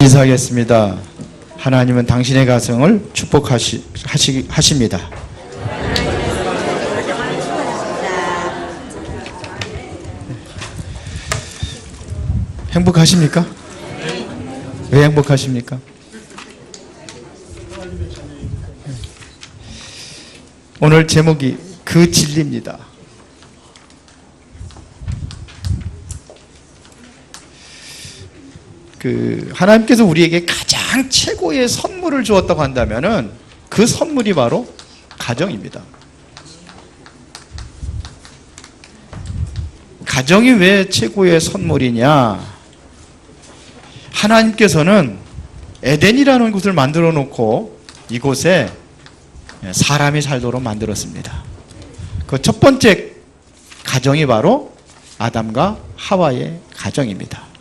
인사하겠습니다. 하나님은 당신의 가정을 축복하십니다. 행복하십니까? 왜 행복하십니까? 오늘 제목이 그 진리입니다. 하나님께서 우리에게 가장 최고의 선물을 주었다고 한다면은 그 선물이 바로 가정입니다. 가정이 왜 최고의 선물이냐? 하나님께서는 에덴이라는 곳을 만들어 놓고 이곳에 사람이 살도록 만들었습니다. 그 첫 번째 가정이 바로 아담과 하와의 가정입니다.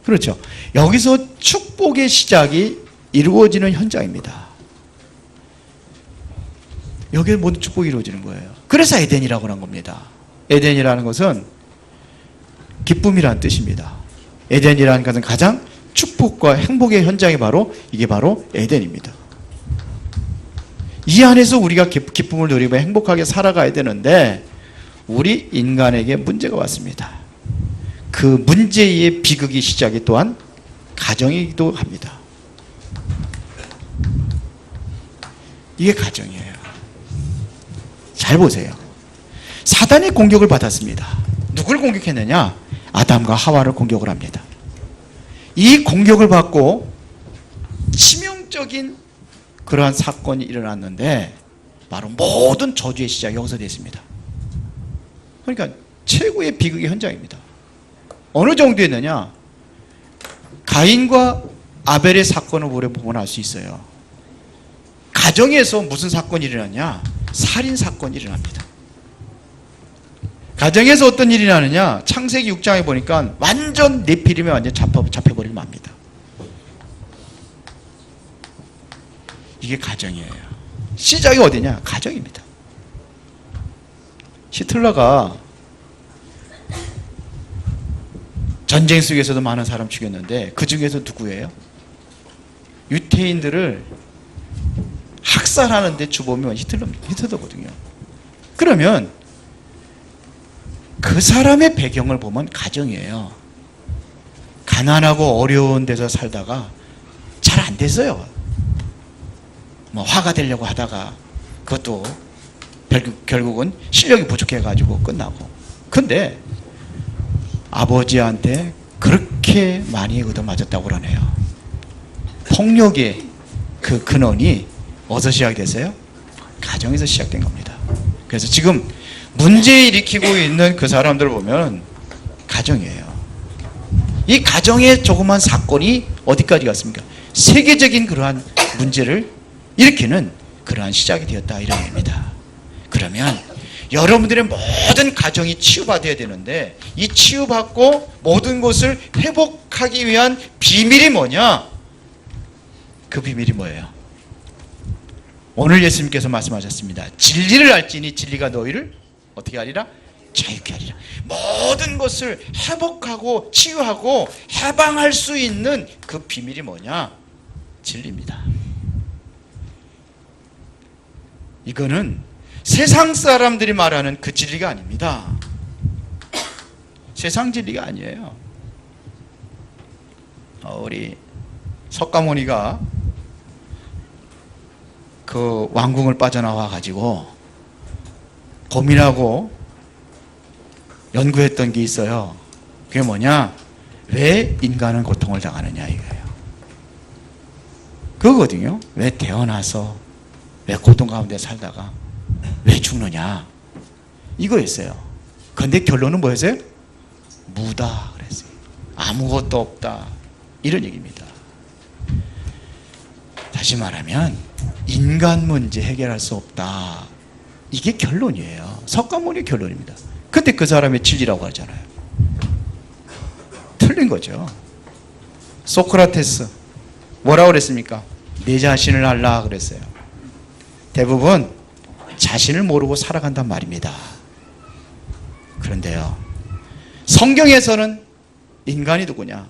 그렇죠. 여기서 축복의 시작이 이루어지는 현장입니다. 여기에 모든 축복이 이루어지는 거예요. 그래서 에덴이라고 한 겁니다. 에덴이라는 것은 기쁨이라는 뜻입니다. 에덴이라는 것은 가장 축복과 행복의 현장이 이게 바로 에덴입니다. 이 안에서 우리가 기쁨을 누리고 행복하게 살아가야 되는데 우리 인간에게 문제가 왔습니다. 그 문제의 비극이 시작이 또한 가정이기도 합니다. 이게 가정이에요. 잘 보세요. 사단의 공격을 받았습니다. 누굴 공격했느냐? 아담과 하와를 공격을 합니다. 이 공격을 받고 치명적인 그러한 사건이 일어났는데 바로 모든 저주의 시작이 여기서 됐습니다. 그러니까 최고의 비극의 현장입니다. 어느 정도였느냐? 가인과 아벨의 사건을 우리가 보면 알 수 있어요. 가정에서 무슨 사건이 일어났냐? 살인 사건이 일어납니다. 가정에서 어떤 일이 나느냐? 창세기 6장에 보니까 완전 네피림에 완전 잡혀버리면 맙니다. 이게 가정이에요. 시작이 어디냐? 가정입니다. 히틀러가 전쟁 속에서도 많은 사람 죽였는데 그 중에서 누구예요? 유태인들을 학살하는데 주범이 히틀러거든요. 그러면 그 사람의 배경을 보면 가정이에요. 가난하고 어려운 데서 살다가 잘 안 됐어요. 화가 되려고 하다가 그것도 결국은 실력이 부족해가지고 끝나고. 근데 아버지한테 그렇게 많이 얻어맞았다고 그러네요. 폭력의 그 근원이 어디서 시작이 됐어요? 가정에서 시작된 겁니다. 그래서 지금 문제 일으키고 있는 그 사람들을 보면 가정이에요. 이 가정의 조그만 사건이 어디까지 갔습니까? 세계적인 그러한 문제를 일으키는 그러한 시작이 되었다 이런 얘기입니다. 그러면 여러분들의 모든 가정이 치유받아야 되는데 이 치유받고 모든 것을 회복하기 위한 비밀이 뭐냐? 그 비밀이 뭐예요? 오늘 예수님께서 말씀하셨습니다. 진리를 알지니 진리가 너희를 어떻게 하리라? 자유케 하리라. 모든 것을 회복하고 치유하고 해방할 수 있는 그 비밀이 뭐냐? 진리입니다. 이거는 세상 사람들이 말하는 그 진리가 아닙니다. 세상 진리가 아니에요. 우리 석가모니가 그 왕궁을 빠져나와 가지고 고민하고 연구했던 게 있어요. 그게 뭐냐? 왜 인간은 고통을 당하느냐 이거예요. 그거거든요. 왜 태어나서 왜 고통 가운데 살다가 왜 죽느냐 이거였어요. 근데 결론은 뭐였어요? 무다 그랬어요. 아무것도 없다 이런 얘기입니다. 다시 말하면 인간 문제 해결할 수 없다 이게 결론이에요. 석가모니 결론입니다. 근데 그 사람의 진리라고 하잖아요. 틀린 거죠. 소크라테스 뭐라고 그랬습니까? 내 자신을 알라 그랬어요. 대부분 자신을 모르고 살아간단 말입니다. 그런데요, 성경에서는 인간이 누구냐?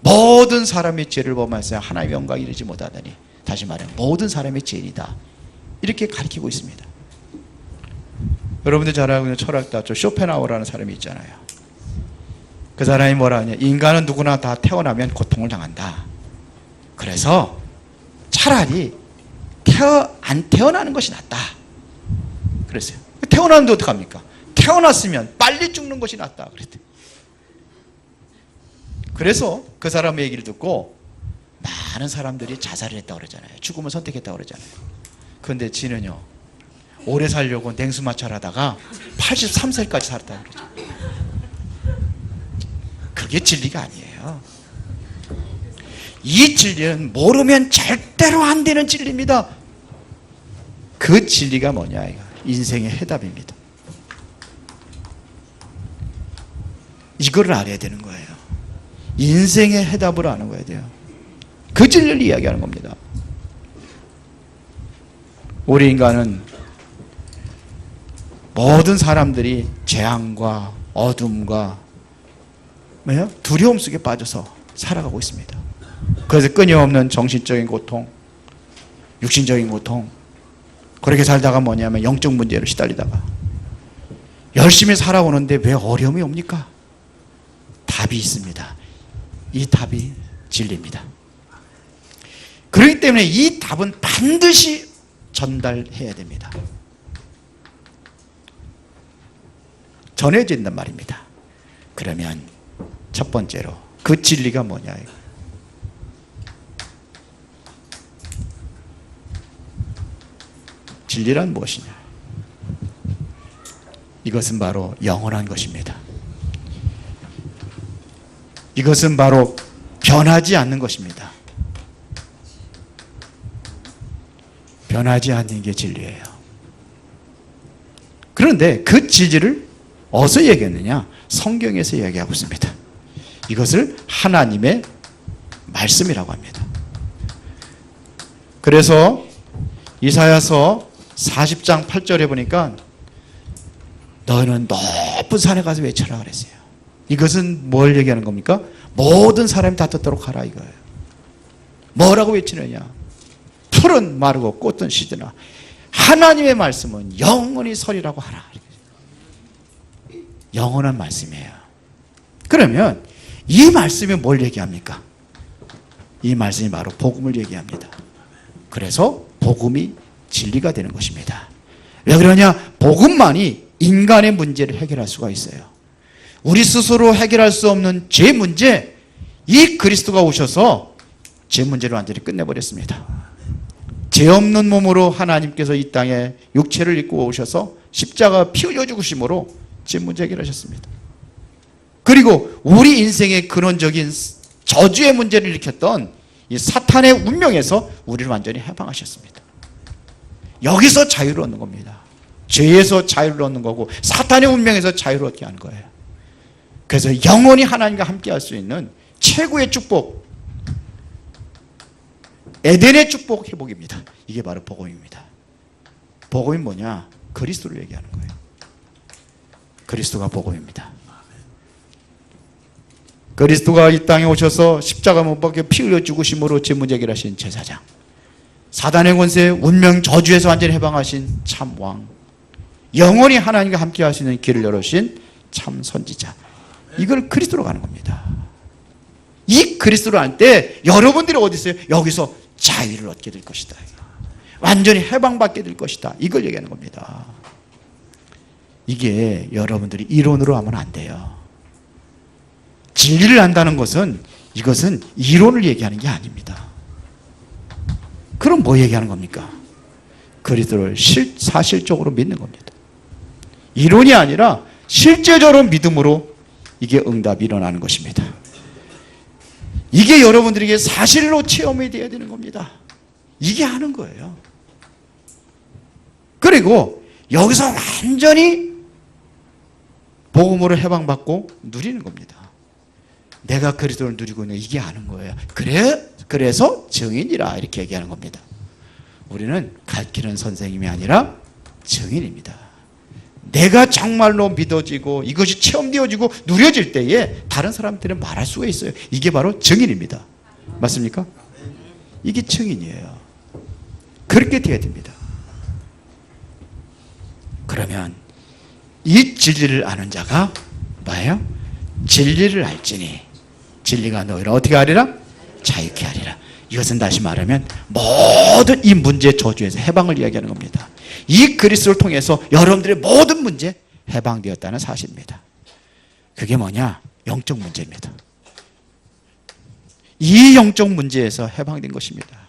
모든 사람의 죄를 범하여서 하나님의 영광에 이르지 못하다니, 다시 말해 모든 사람의 죄인이다, 이렇게 가르치고 있습니다. 여러분들 잘 알고 있는 철학자 쇼펜하우어라는 사람이 있잖아요. 그 사람이 뭐라 하냐, 인간은 누구나 다 태어나면 고통을 당한다. 그래서 차라리 안 태어나는 것이 낫다 그랬어요. 태어났는데 어떡합니까? 태어났으면 빨리 죽는 것이 낫다 그랬대요. 그래서 그 사람의 얘기를 듣고 많은 사람들이 자살을 했다고 그러잖아요. 죽음을 선택했다고 그러잖아요. 그런데 지는요, 오래 살려고 냉수마찰 하다가 83세까지 살았다고 그러죠. 그게 진리가 아니에요. 이 진리는 모르면 절대로 안 되는 진리입니다. 그 진리가 뭐냐, 이거 인생의 해답입니다. 이걸 알아야 되는 거예요. 인생의 해답을 아는 거야 돼요. 그 진리를 이야기하는 겁니다. 우리 인간은 모든 사람들이 재앙과 어둠과 두려움 속에 빠져서 살아가고 있습니다. 그래서 끊임없는 정신적인 고통, 육신적인 고통, 그렇게 살다가 뭐냐면 영적 문제로 시달리다가 열심히 살아오는데 왜 어려움이 옵니까? 답이 있습니다. 이 답이 진리입니다. 그렇기 때문에 이 답은 반드시 전달해야 됩니다. 전해진단 말입니다. 그러면 첫 번째로 그 진리가 뭐냐, 진리란 무엇이냐? 이것은 바로 영원한 것입니다. 이것은 바로 변하지 않는 것입니다. 변하지 않는 게 진리예요. 그런데 그 진리를 어디서 얘기했느냐? 성경에서 얘기하고 있습니다. 이것을 하나님의 말씀이라고 합니다. 그래서 이사야서 40장 8절에 보니까 너희는 높은 산에 가서 외쳐라 그랬어요. 이것은 뭘 얘기하는 겁니까? 모든 사람이 다 듣도록 하라 이거예요. 뭐라고 외치느냐? 풀은 마르고 꽃은 시드나 하나님의 말씀은 영원히 서리라고 하라. 영원한 말씀이에요. 그러면 이 말씀이 뭘 얘기합니까? 이 말씀이 바로 복음을 얘기합니다. 그래서 복음이 진리가 되는 것입니다. 왜 그러냐? 복음만이 인간의 문제를 해결할 수가 있어요. 우리 스스로 해결할 수 없는 죄 문제, 이 그리스도가 오셔서 죄 문제를 완전히 끝내버렸습니다. 죄 없는 몸으로 하나님께서 이 땅에 육체를 입고 오셔서 십자가 피 흘려 죽으심으로 죄 문제 해결하셨습니다. 그리고 우리 인생의 근원적인 저주의 문제를 일으켰던 이 사탄의 운명에서 우리를 완전히 해방하셨습니다. 여기서 자유를 얻는 겁니다. 죄에서 자유를 얻는 거고 사탄의 운명에서 자유를 얻게 하는 거예요. 그래서 영원히 하나님과 함께 할 수 있는 최고의 축복, 에덴의 축복 회복입니다. 이게 바로 복음입니다. 복음이 뭐냐? 그리스도를 얘기하는 거예요. 그리스도가 복음입니다. 그리스도가 이 땅에 오셔서 십자가 못 박혀 피 흘려 죽으심으로 죄 문제 해결하신 제사장, 사단의 권세, 운명 저주에서 완전히 해방하신 참 왕, 영원히 하나님과 함께 하시는 길을 열으신 참 선지자, 이걸 그리스도로 가는 겁니다. 이 그리스도를 알 때 여러분들이 어디 있어요? 여기서 자유를 얻게 될 것이다. 완전히 해방받게 될 것이다. 이걸 얘기하는 겁니다. 이게 여러분들이 이론으로 하면 안 돼요. 진리를 안다는 것은 이것은 이론을 얘기하는 게 아닙니다. 그럼 뭐 얘기하는 겁니까? 그리스도를 사실적으로 믿는 겁니다. 이론이 아니라 실제적으로 믿음으로 이게 응답이 일어나는 것입니다. 이게 여러분들에게 사실로 체험이 되어야 되는 겁니다. 이게 하는 거예요. 그리고 여기서 완전히 복음으로 해방받고 누리는 겁니다. 내가 그리스도를 누리고 있는 이게 아는 거예요. 그래서 증인이라 이렇게 얘기하는 겁니다. 우리는 가르치는 선생님이 아니라 증인입니다. 내가 정말로 믿어지고 이것이 체험되어지고 누려질 때에 다른 사람들은 말할 수가 있어요. 이게 바로 증인입니다. 맞습니까? 이게 증인이에요. 그렇게 돼야 됩니다. 그러면 이 진리를 아는 자가 뭐예요? 진리를 알지니 진리가 너희를 어떻게 하리라? 자유케 하리라. 이것은 다시 말하면 모든 이 문제 저주에서 해방을 이야기하는 겁니다. 이 그리스도를 통해서 여러분들의 모든 문제 해방되었다는 사실입니다. 그게 뭐냐? 영적 문제입니다. 이 영적 문제에서 해방된 것입니다.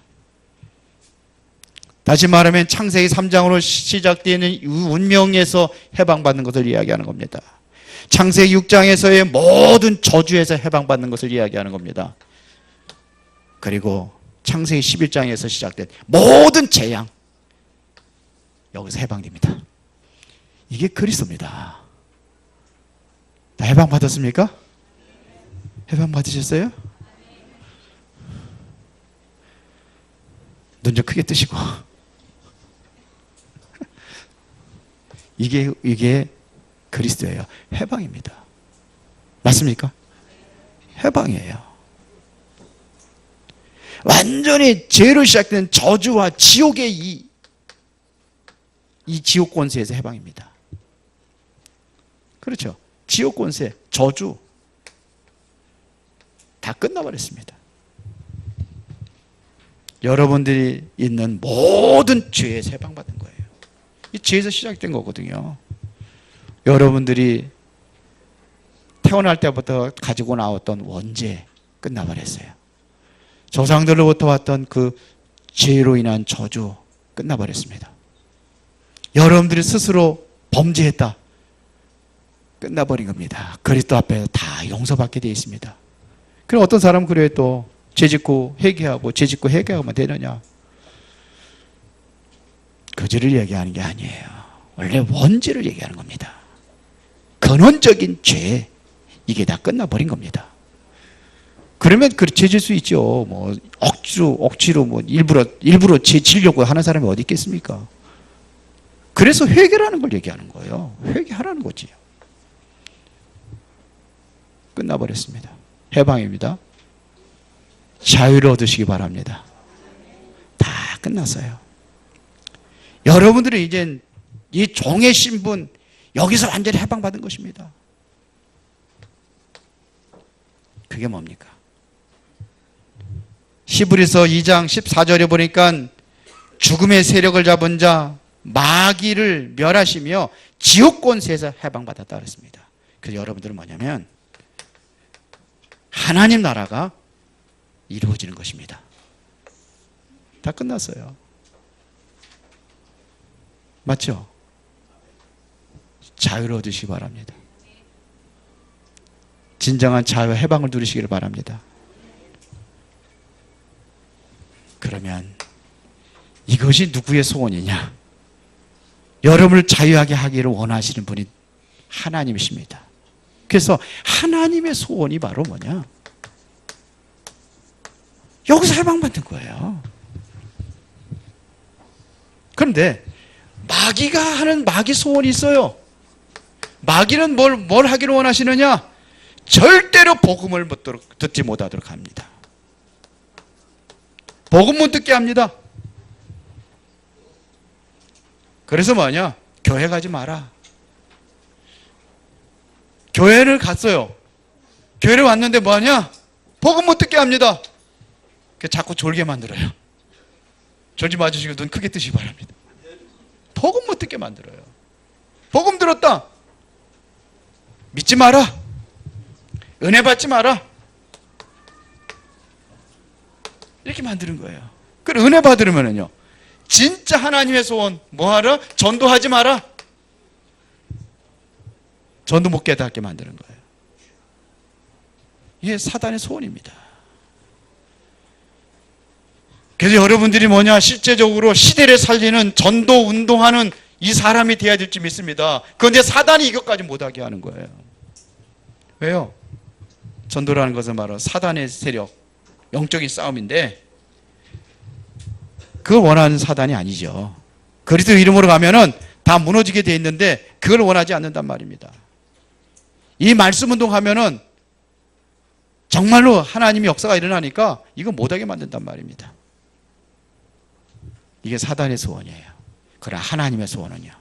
다시 말하면 창세기 3장으로 시작되는 운명에서 해방받는 것을 이야기하는 겁니다. 창세기 6장에서의 모든 저주에서 해방받는 것을 이야기하는 겁니다. 그리고 창세기 11장에서 시작된 모든 재앙, 여기서 해방됩니다. 이게 그리스도입니다. 다 해방받았습니까? 해방받으셨어요? 눈 좀 크게 뜨시고. 이게 그리스도예요. 해방입니다. 맞습니까? 해방이에요. 완전히 죄로 시작된 저주와 지옥의 이 지옥 권세에서 해방입니다. 그렇죠. 지옥 권세, 저주 다 끝나버렸습니다. 여러분들이 있는 모든 죄에서 해방받은 거예요. 이 죄에서 시작된 거거든요. 여러분들이 태어날 때부터 가지고 나왔던 원죄 끝나버렸어요. 조상들로부터 왔던 그 죄로 인한 저주 끝나버렸습니다. 여러분들이 스스로 범죄했다. 끝나버린 겁니다. 그리스도 앞에 다 용서받게 되어 있습니다. 그럼 어떤 사람은 그래요. 또 죄짓고 회개하고 죄짓고 회개하면 되느냐? 그 죄를 얘기하는 게 아니에요. 원래 원죄를 얘기하는 겁니다. 근원적인 죄, 이게 다 끝나버린 겁니다. 그러면 그 죄질 수 있죠. 뭐 억지로 뭐 일부러 죄 지려고 하는 사람이 어디 있겠습니까? 그래서 회개라는 걸 얘기하는 거예요. 회개하라는 거지. 끝나버렸습니다. 해방입니다. 자유를 얻으시기 바랍니다. 다 끝났어요. 여러분들은 이젠 이 종의 신분, 여기서 완전히 해방받은 것입니다. 그게 뭡니까? 히브리서 2장 14절에 보니까 죽음의 세력을 잡은 자 마귀를 멸하시며 지옥 권세에서 해방받았다 그랬습니다. 그래서 여러분들은 뭐냐면 하나님 나라가 이루어지는 것입니다. 다 끝났어요. 맞죠? 자유를 얻으시기 바랍니다. 진정한 자유 해방을 누리시기를 바랍니다. 그러면 이것이 누구의 소원이냐? 여러분을 자유하게 하기를 원하시는 분이 하나님이십니다. 그래서 하나님의 소원이 바로 뭐냐? 여기서 해방받는 거예요. 그런데 마귀가 하는 마귀 소원이 있어요. 마귀는 뭘 하기를 원하시느냐? 절대로 복음을 듣지 못하도록 합니다. 복음 못 듣게 합니다. 그래서 뭐냐? 교회 가지 마라. 교회를 갔어요. 교회를 왔는데 뭐하냐? 복음 못 듣게 합니다. 자꾸 졸게 만들어요. 졸지 마주시고 눈 크게 뜨시기 바랍니다. 복음 못 듣게 만들어요. 복음 들었다. 믿지 마라. 은혜 받지 마라. 이렇게 만드는 거예요. 그럼 은혜 받으려면요, 진짜 하나님의 소원 뭐하라? 전도하지 마라. 전도 못 깨닫게 만드는 거예요. 이게 사단의 소원입니다. 그래서 여러분들이 뭐냐? 실제적으로 시대를 살리는 전도 운동하는 이 사람이 돼야 될지 믿습니다. 그런데 사단이 이것까지 못하게 하는 거예요. 왜요? 전도라는 것은 바로 사단의 세력, 영적인 싸움인데 그걸 원하는 사단이 아니죠. 그리스도 이름으로 가면은 다 무너지게 돼 있는데 그걸 원하지 않는단 말입니다. 이 말씀 운동하면은 정말로 하나님의 역사가 일어나니까 이거 못하게 만든단 말입니다. 이게 사단의 소원이에요. 그러나 하나님의 소원은요,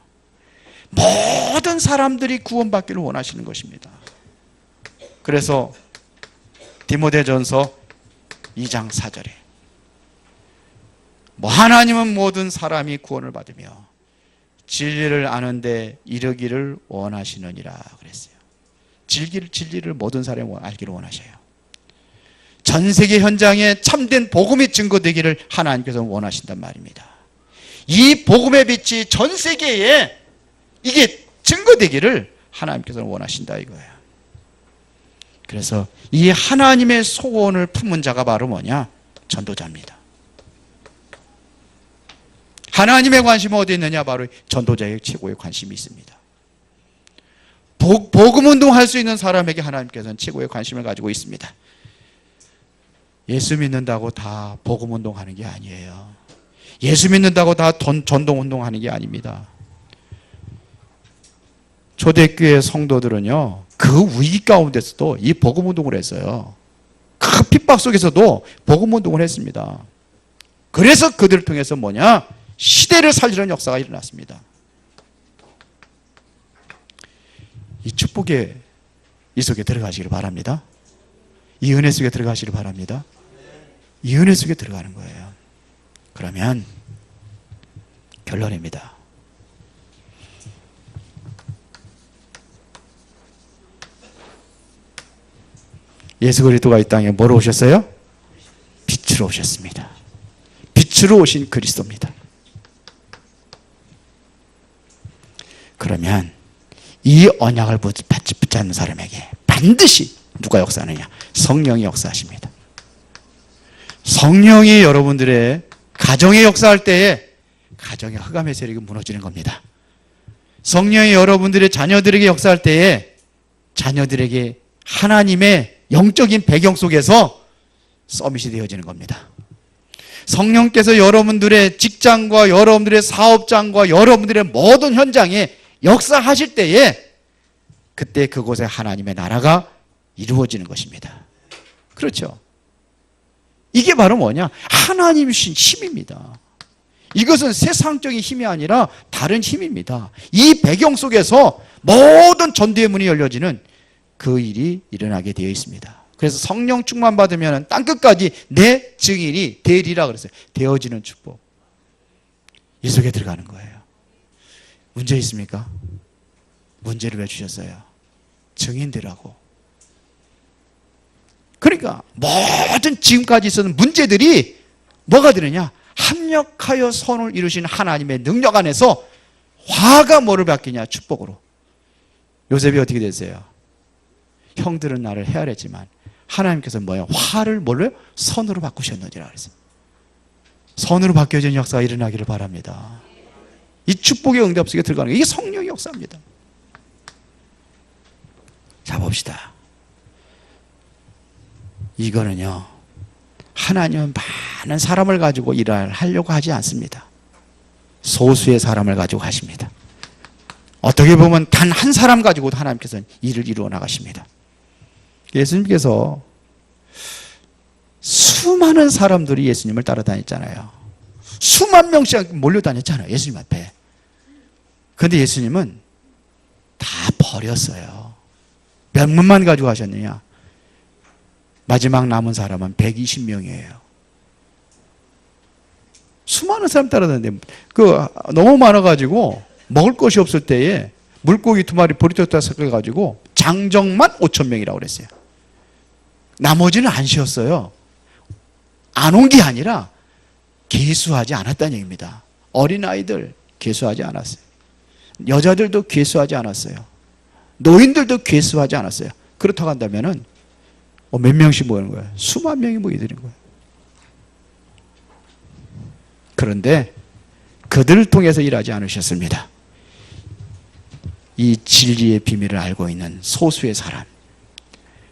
모든 사람들이 구원받기를 원하시는 것입니다. 그래서 디모데전서 2장 4절에 하나님은 모든 사람이 구원을 받으며 진리를 아는데 이르기를 원하시느니라 그랬어요. 진리를 모든 사람이 알기를 원하셔요. 전 세계 현장에 참된 복음이 증거되기를 하나님께서 원하신단 말입니다. 이 복음의 빛이 전 세계에 이게 증거되기를 하나님께서 원하신다 이거예요. 그래서 이 하나님의 소원을 품은 자가 바로 뭐냐? 전도자입니다. 하나님의 관심은 어디 있느냐? 바로 전도자의 최고의 관심이 있습니다. 복음 운동할 수 있는 사람에게 하나님께서는 최고의 관심을 가지고 있습니다. 예수 믿는다고 다 복음 운동하는 게 아니에요. 예수 믿는다고 다 전도 운동하는 게 아닙니다. 초대교회 성도들은요, 그 위기 가운데서도 이 복음 운동을 했어요. 그 핍박 속에서도 복음 운동을 했습니다. 그래서 그들을 통해서 뭐냐? 시대를 살리는 역사가 일어났습니다. 이 축복의 이 속에 들어가시기를 바랍니다. 이 은혜 속에 들어가시기를 바랍니다. 이 은혜 속에 들어가는 거예요. 그러면 결론입니다. 예수 그리스도가 이 땅에 뭐로 오셨어요? 빛으로 오셨습니다. 빛으로 오신 그리스도입니다. 그러면 이 언약을 붙잡는 사람에게 반드시 누가 역사하느냐? 성령이 역사하십니다. 성령이 여러분들의 가정에 역사할 때에 가정의 흑암의 세력이 무너지는 겁니다. 성령이 여러분들의 자녀들에게 역사할 때에 자녀들에게 하나님의 영적인 배경 속에서 서밋이 되어지는 겁니다. 성령께서 여러분들의 직장과 여러분들의 사업장과 여러분들의 모든 현장에 역사하실 때에 그때 그곳에 하나님의 나라가 이루어지는 것입니다. 그렇죠? 이게 바로 뭐냐? 하나님이 주신 힘입니다. 이것은 세상적인 힘이 아니라 다른 힘입니다. 이 배경 속에서 모든 전도의 문이 열려지는 그 일이 일어나게 되어 있습니다. 그래서 성령 충만 받으면 땅끝까지 내 증인이 되리라 그랬어요. 되어지는 축복. 이 속에 들어가는 거예요. 문제 있습니까? 문제를 왜 주셨어요? 증인되라고. 그러니까 모든 지금까지 있었던 문제들이 뭐가 되느냐? 합력하여 선을 이루신 하나님의 능력 안에서 화가 뭐를 바뀌냐? 축복으로. 요셉이 어떻게 됐어요? 형들은 나를 헤아렸지만 하나님께서 뭐예요? 화를 뭘로? 선으로 바꾸셨느니라 그랬어요. 선으로 바뀌어진 역사가 일어나기를 바랍니다. 이 축복의 응답 속에 들어가는 거예요. 이게 성령의 역사입니다. 자, 봅시다. 이거는요, 하나님은 많은 사람을 가지고 일을 하려고 하지 않습니다. 소수의 사람을 가지고 하십니다. 어떻게 보면 단 한 사람 가지고도 하나님께서는 일을 이루어 나가십니다. 예수님께서 수많은 사람들이 예수님을 따라다녔잖아요. 수만 명씩 몰려다녔잖아요. 예수님 앞에. 그런데 예수님은 다 버렸어요. 몇 명만 가지고 하셨느냐? 마지막 남은 사람은 120명이에요. 수많은 사람 따라다녔는데 너무 많아가지고 먹을 것이 없을 때에 물고기 2마리 보리떡 섞어가지고 장정만 5,000명이라고 그랬어요. 나머지는 안 쉬었어요. 안 온 게 아니라 계수하지 않았다는 얘기입니다. 어린아이들 계수하지 않았어요. 여자들도 계수하지 않았어요. 노인들도 계수하지 않았어요. 그렇다고 한다면은 몇 명씩 모이는 거예요? 수만 명이 모이는 거예요. 그런데 그들을 통해서 일하지 않으셨습니다. 이 진리의 비밀을 알고 있는 소수의 사람,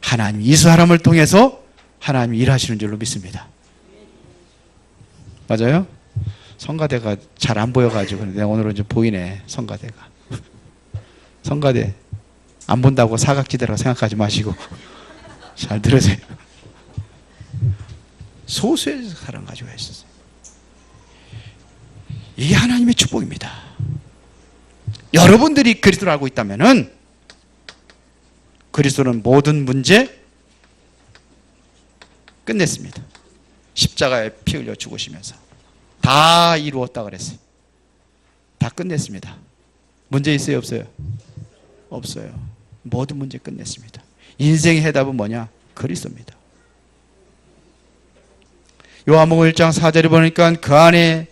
하나님 이 사람을 통해서 하나님이 일하시는 줄로 믿습니다. 맞아요? 성가대가 잘 안 보여가지고 근데 오늘은 좀 보이네. 성가대가. 성가대 안 본다고 사각지대라고 생각하지 마시고 잘 들으세요. 소수의 사람 가지고 있었어요. 이게 하나님의 축복입니다. 여러분들이 그리스도를 알고 있다면은 그리스도는 모든 문제 끝냈습니다. 십자가에 피 흘려 죽으시면서 다 이루었다 그랬어요. 다 끝냈습니다. 문제 있어요, 없어요? 없어요. 모든 문제 끝냈습니다. 인생의 해답은 뭐냐? 그리스도입니다. 요한복음 1장 4절에 보니까 그 안에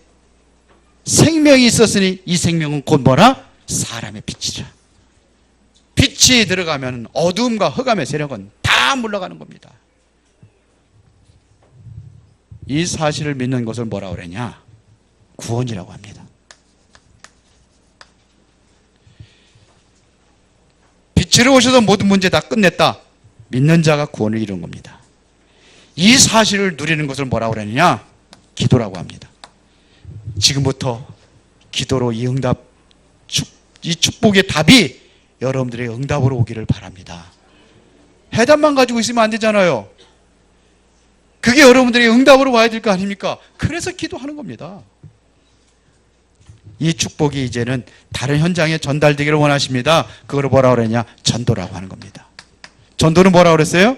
생명이 있었으니 이 생명은 곧 뭐라? 사람의 빛이라. 빛이 들어가면 어두움과 흑암의 세력은 다 물러가는 겁니다. 이 사실을 믿는 것을 뭐라고 그러냐? 구원이라고 합니다. 빛으로 오셔서 모든 문제 다 끝냈다. 믿는 자가 구원을 이루는 겁니다. 이 사실을 누리는 것을 뭐라고 그러느냐? 기도라고 합니다. 지금부터 기도로 이 응답, 이 축복의 답이 여러분들의 응답으로 오기를 바랍니다. 해답만 가지고 있으면 안 되잖아요. 그게 여러분들의 응답으로 와야 될 거 아닙니까? 그래서 기도하는 겁니다. 이 축복이 이제는 다른 현장에 전달되기를 원하십니다. 그걸 뭐라고 그러냐? 전도라고 하는 겁니다. 전도는 뭐라고 그랬어요?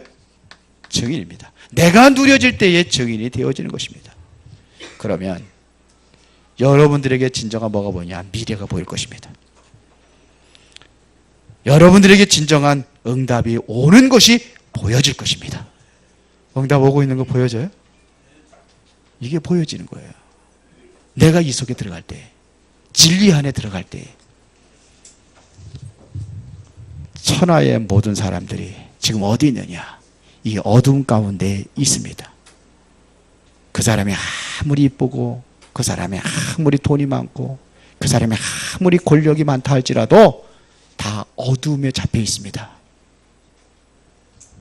증인입니다. 내가 누려질 때에 증인이 되어지는 것입니다. 그러면 여러분들에게 진정한 뭐가 보이냐? 미래가 보일 것입니다. 여러분들에게 진정한 응답이 오는 것이 보여질 것입니다. 응답 오고 있는 거 보여져요? 이게 보여지는 거예요. 내가 이 속에 들어갈 때, 진리 안에 들어갈 때, 천하의 모든 사람들이 지금 어디 있느냐? 이 어둠 가운데 있습니다. 그 사람이 아무리 이쁘고, 그 사람이 아무리 돈이 많고, 그 사람이 아무리 권력이 많다 할지라도 다 어둠에 잡혀 있습니다.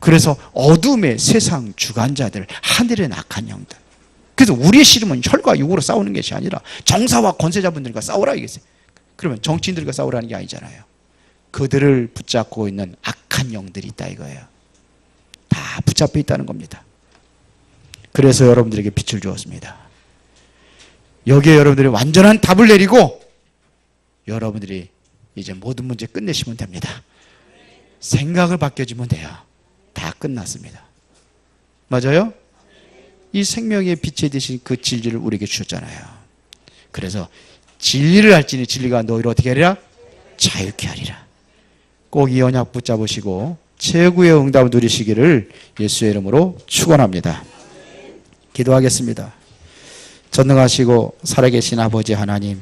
그래서 어둠의 세상 주관자들, 하늘의 악한 영들. 그래서 우리의 씨름은 혈과 육으로 싸우는 것이 아니라 정사와 권세자분들과 싸우라 이겠어요. 그러면 정치인들과 싸우라는 게 아니잖아요. 그들을 붙잡고 있는 악한 영들이 있다 이거예요. 다 붙잡혀 있다는 겁니다. 그래서 여러분들에게 빛을 주었습니다. 여기에 여러분들이 완전한 답을 내리고 여러분들이 이제 모든 문제 끝내시면 됩니다. 생각을 바뀌어주면 돼요. 다 끝났습니다. 맞아요? 이 생명의 빛에 대신 그 진리를 우리에게 주셨잖아요. 그래서 진리를 알지니 진리가 너희를 어떻게 하리라? 자유케 하리라. 꼭 이 언약 붙잡으시고 최고의 응답을 누리시기를 예수의 이름으로 축원합니다. 기도하겠습니다. 전능하시고 살아계신 아버지 하나님,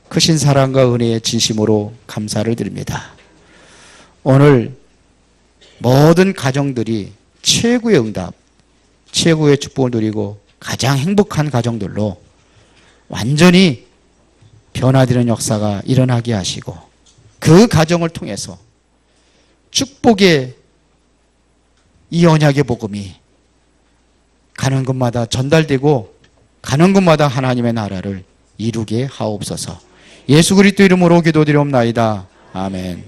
크신 사랑과 은혜의 진심으로 감사를 드립니다. 오늘 모든 가정들이 최고의 응답, 최고의 축복을 누리고 가장 행복한 가정들로 완전히 변화되는 역사가 일어나게 하시고 그 가정을 통해서 축복의 이 언약의 복음이 가는 곳마다 전달되고 가는 곳마다 하나님의 나라를 이루게 하옵소서. 예수 그리스도 이름으로 기도드리옵나이다. 아멘.